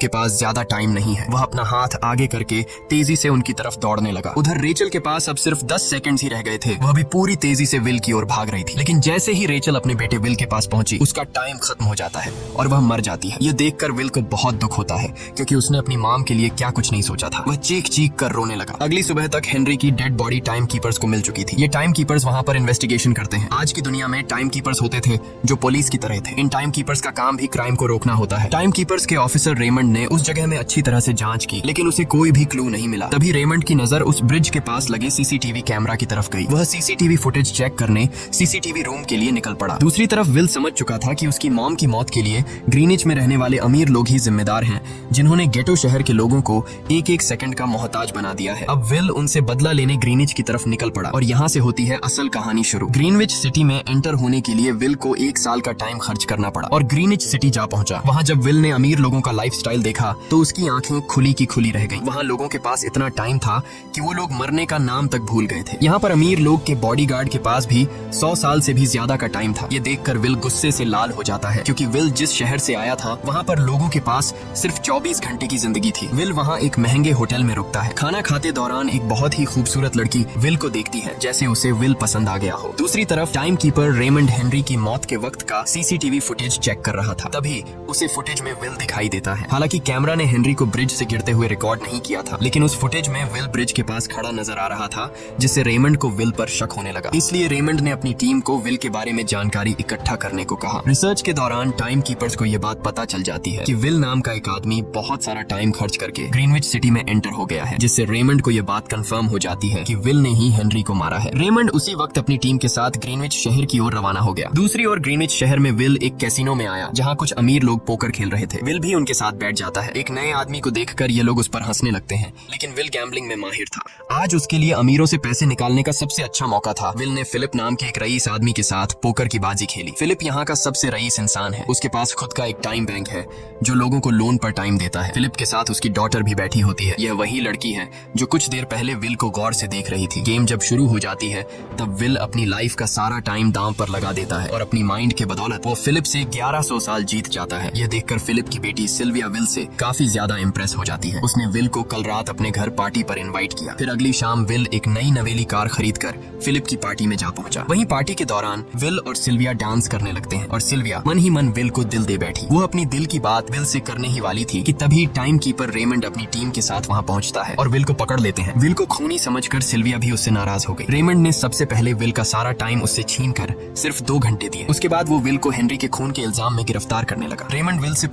के पास ज्यादा टाइम नहीं है। वह अपना हाथ आगे करके तेजी से उनकी तरफ दौड़ने लगा। उधर रेचल के पास अब सिर्फ 10 सेकंड्स ही रह गए थे। वह भी पूरी तेजी से विल की ओर भाग रही थी, लेकिन जैसे ही रेचल अपने बेटे विल के पास पहुंची, उसका टाइम खत्म हो जाता है और वह मर जाती है। यह देखकर विल को बहुत दुख होता है, क्योंकि उसने अपनी मॉम के लिए क्या कुछ नहीं सोचा था। वह चीख चीख कर रोने लगा। अगली सुबह तक हेनरी की डेड बॉडी टाइम कीपर्स को मिल चुकी थी। ये टाइम कीपर्स वहाँ पर इन्वेस्टिगेशन करते हैं। आज की दुनिया में टाइम कीपर्स होते थे जो पुलिस की तरह थे। इन टाइम कीपर्स का काम भी क्राइम को रोकना होता है। टाइम कीपर्स के ऑफिसर रेमंड ने उस जगह में अच्छी तरह से जांच की, लेकिन उसे कोई भी क्लू नहीं मिला। तभी रेमंड की नजर उस ब्रिज के पास लगे सीसीटीवी कैमरा की तरफ गई। वह सीसीटीवी फुटेज चेक करने सीसीटीवी रूम के लिए निकल पड़ा। दूसरी तरफ विल समझ चुका था कि उसकी मॉम की मौत के लिए ग्रीनिच में रहने वाले अमीर लोग ही जिम्मेदार हैं, जिन्होंने गेटो शहर के लोगों को एक एक सेकंड का मोहताज बना दिया है। अब विल उनसे बदला लेने ग्रीनिच की तरफ निकल पड़ा और यहाँ से होती है असल कहानी शुरू। ग्रीनविच सिटी में एंटर होने के लिए विल को 1 साल का टाइम खर्च करना पड़ा और ग्रीनिच सिटी जा पहुंचा। वहाँ जब विल ने अमीर लोगों का लाइफस्टाइल देखा तो उसकी आंखें खुली की खुली रह गईं। वहाँ लोगों के पास इतना टाइम था कि वो लोग मरने का नाम तक भूल गए थे। यहाँ पर अमीर लोग के बॉडीगार्ड के पास भी 100 साल से भी ज्यादा का टाइम था। ये देखकर विल गुस्से से लाल हो जाता है, क्योंकि विल जिस शहर से आया था वहाँ पर लोगों के पास सिर्फ 24 घंटे की जिंदगी थी। विल वहाँ एक महंगे होटल में रुकता है। खाना खाते दौरान एक बहुत ही खूबसूरत लड़की विल को देखती है, जैसे उसे विल पसंद आ गया हो। दूसरी तरफ टाइम कीपर रेमंड हेनरी की मौत के वक्त का सीसीटीवी फुटेज चेक कर रहा था। तभी उसे फुटेज में विल दिखाई देता है। हालांकि कैमरा ने हेनरी को ब्रिज से गिरते हुए रिकॉर्ड नहीं किया था, लेकिन उस फुटेज में विल ब्रिज के पास खड़ा नजर आ रहा था, जिससे रेमंड को विल पर शक होने लगा। इसलिए रेमंड ने अपनी टीम को विल के बारे में जानकारी इकट्ठा करने को कहा। रिसर्च के दौरान टाइम कीपर्स को यह बात पता चल जाती है कि विल नाम का एक आदमी बहुत सारा टाइम खर्च करके ग्रीनविच सिटी में एंटर हो गया है, जिससे रेमंड को यह बात कंफर्म हो जाती है कि विल ने ही हेनरी को मारा है। रेमंड उसी वक्त अपनी टीम के साथ ग्रीनविच शहर की ओर रवाना हो गया। दूसरी ओर ग्रीनविच शहर में विल एक कैसीनो में आया, जहाँ कुछ अमीर लोग पोकर खेल रहे थे। विल भी उनके साथ बैठ जाता है। एक नए आदमी को देखकर ये लोग उस पर हंसने लगते हैं, लेकिन विल गैम्बलिंग में माहिर था। आज उसके लिए अमीरों से पैसे निकालने का सबसे अच्छा मौका था। विल ने फिलिप नाम के एक रईस आदमी के साथ पोकर की बाजी खेली। फिलिप यहाँ का सबसे रईस इंसान है। उसके पास खुद का एक टाइम बैंक है जो लोगों को लोन पर टाइम देता है। फिलिप के साथ उसकी डॉटर भी बैठी होती है। यह वही लड़की है जो कुछ देर पहले विल को गौर से देख रही थी। गेम जब शुरू हो जाती है तब विल अपनी लाइफ का सारा टाइम दांव पर लगा देता है और अपनी माइंड के बदौलत वो फिलिप से 1100 साल जीत जाता है। यह देखकर फिलिप की बेटी सिल्विया विल से काफी ज्यादा इम्प्रेस हो जाती है। उसने विल को कल रात अपने घर पार्टी पर इनवाइट किया। फिर अगली शाम विल एक नई नवेली कार खरीदकर फिलिप की पार्टी में जा पहुंचा। वहीं पार्टी के दौरान विल और सिल्विया डांस करने लगते हैं और सिल्विया मन ही मन विल को दिल दे बैठी। वो अपनी दिल की बात विल से करने ही वाली थी कि तभी टाइम कीपर रेमंड अपनी टीम के साथ वहां पहुंचता है और विल को पकड़ लेते हैं। विल को खूनी समझकर सिल्विया भी उससे नाराज हो गई। रेमंड ने सबसे पहले विल का सारा टाइम उससे छीनकर सिर्फ 2 घंटे दिए। उसके बाद वो विल को हेनरी के खून के इल्जाम में गिरफ्तार करने लगा। Raymond will say